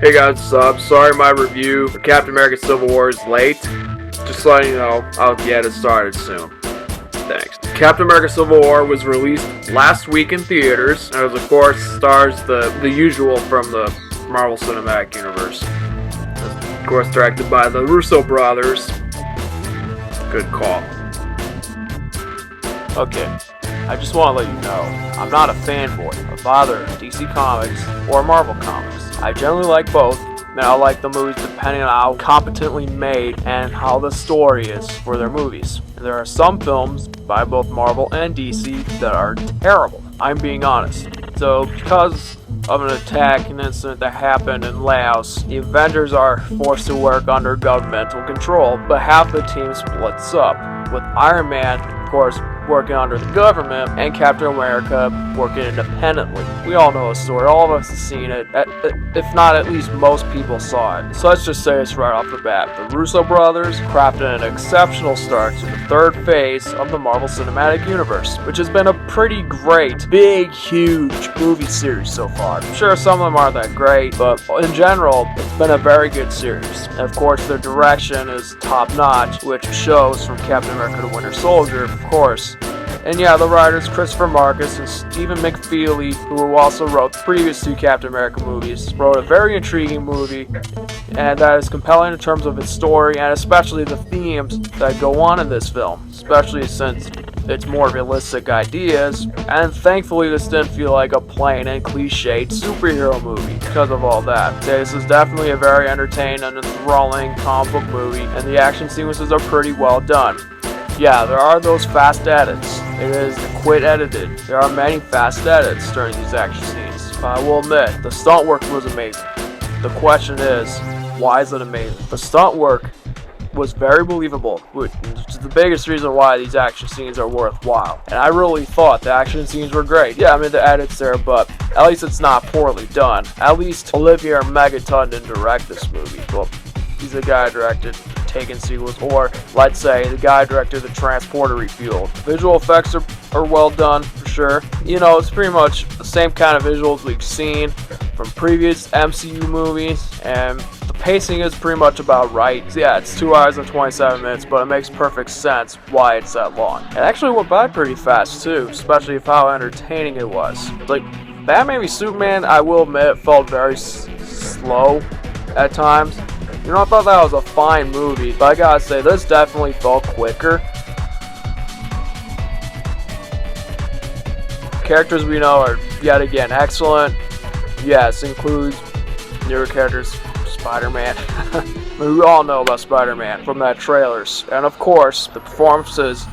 Hey guys, what's up? Sorry my review for Captain America Civil War is late. Just letting you know, I'll get it started soon. Thanks. Captain America Civil War was released last week in theaters, and of course stars the usual from the Marvel Cinematic Universe. Of course directed by the Russo brothers. Good call. Okay, I just want to let you know, I'm not a fanboy of either DC Comics or Marvel Comics. I generally like both, and I like the movies depending on how competently made and how the story is for their movies. And there are some films by both Marvel and DC that are terrible, I'm being honest. So because of an attack and incident that happened in Laos, the Avengers are forced to work under governmental control, but half the team splits up, with Iron Man, of course, working under the government, and Captain America working independently. We all know the story, all of us have seen it, if not at least most people saw it. So let's just say this right off the bat. The Russo brothers crafted an exceptional start to the third phase of the Marvel Cinematic Universe, which has been a pretty great, big, huge movie series so far. I'm sure some of them aren't that great, but in general, it's been a very good series. And of course, their direction is top-notch, which shows from Captain America the Winter Soldier, of course. And yeah, the writers Christopher Marcus and Stephen McFeely, who also wrote the previous two Captain America movies, wrote a very intriguing movie, and that is compelling in terms of its story and especially the themes that go on in this film, especially since it's more realistic ideas, and thankfully this didn't feel like a plain and cliched superhero movie because of all that. This is definitely a very entertaining and enthralling comic book movie, and the action sequences are pretty well done. Yeah, there are those fast edits. It is quick edited. There are many fast edits during these action scenes. But I will admit, the stunt work was amazing. The question is, why is it amazing? The stunt work was very believable, which is the biggest reason why these action scenes are worthwhile. And I really thought the action scenes were great. Yeah, I mean the edits there, but at least it's not poorly done. At least Olivier Megaton didn't direct this movie. Well, he's the guy who directed Taken sequels, or let's say the guy directed the Transporter refueled. Visual effects are well done for sure. You know, it's pretty much the same kind of visuals we've seen from previous MCU movies, and the pacing is pretty much about right. So yeah, it's 2 hours and 27 minutes, but it makes perfect sense why it's that long. It actually went by pretty fast too, especially for how entertaining it was. Like Batman v Superman, I will admit, felt very slow at times. You know, I thought that was a fine movie, but I gotta say, this definitely felt quicker. Characters we know are, yet again, excellent. Yes, includes newer characters, Spider-Man. We all know about Spider-Man from that trailers. And of course, the performances.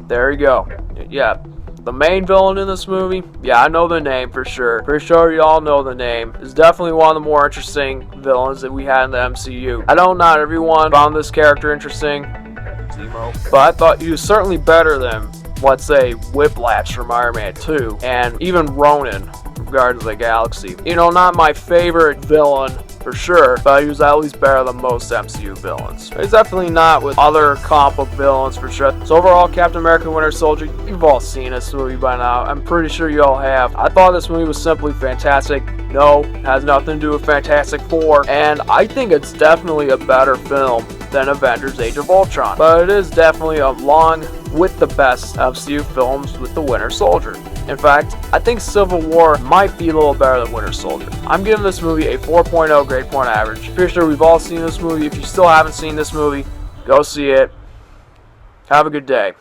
There you go. Yeah. The main villain in this movie, yeah, I know the name for sure. Pretty sure you all know the name. Is definitely one of the more interesting villains that we had in the MCU. I know not everyone found this character interesting, Zemo, but I thought he was certainly better than, let's say, Whiplash from Iron Man 2, and even Ronan from Guardians of the Galaxy. You know, not my favorite villain for sure, but he was at least better than most MCU villains. He's definitely not with other comic book villains for sure. So overall, Captain America Winter Soldier, you've all seen this movie by now. I'm pretty sure you all have. I thought this movie was simply fantastic. No, it has nothing to do with Fantastic Four, and I think it's definitely a better film than Avengers Age of Ultron. But it is definitely along with the best MCU films with the Winter Soldier. In fact, I think Civil War might be a little better than Winter Soldier. I'm giving this movie a 4.0 grade point average. Pretty sure we've all seen this movie. If you still haven't seen this movie, go see it. Have a good day.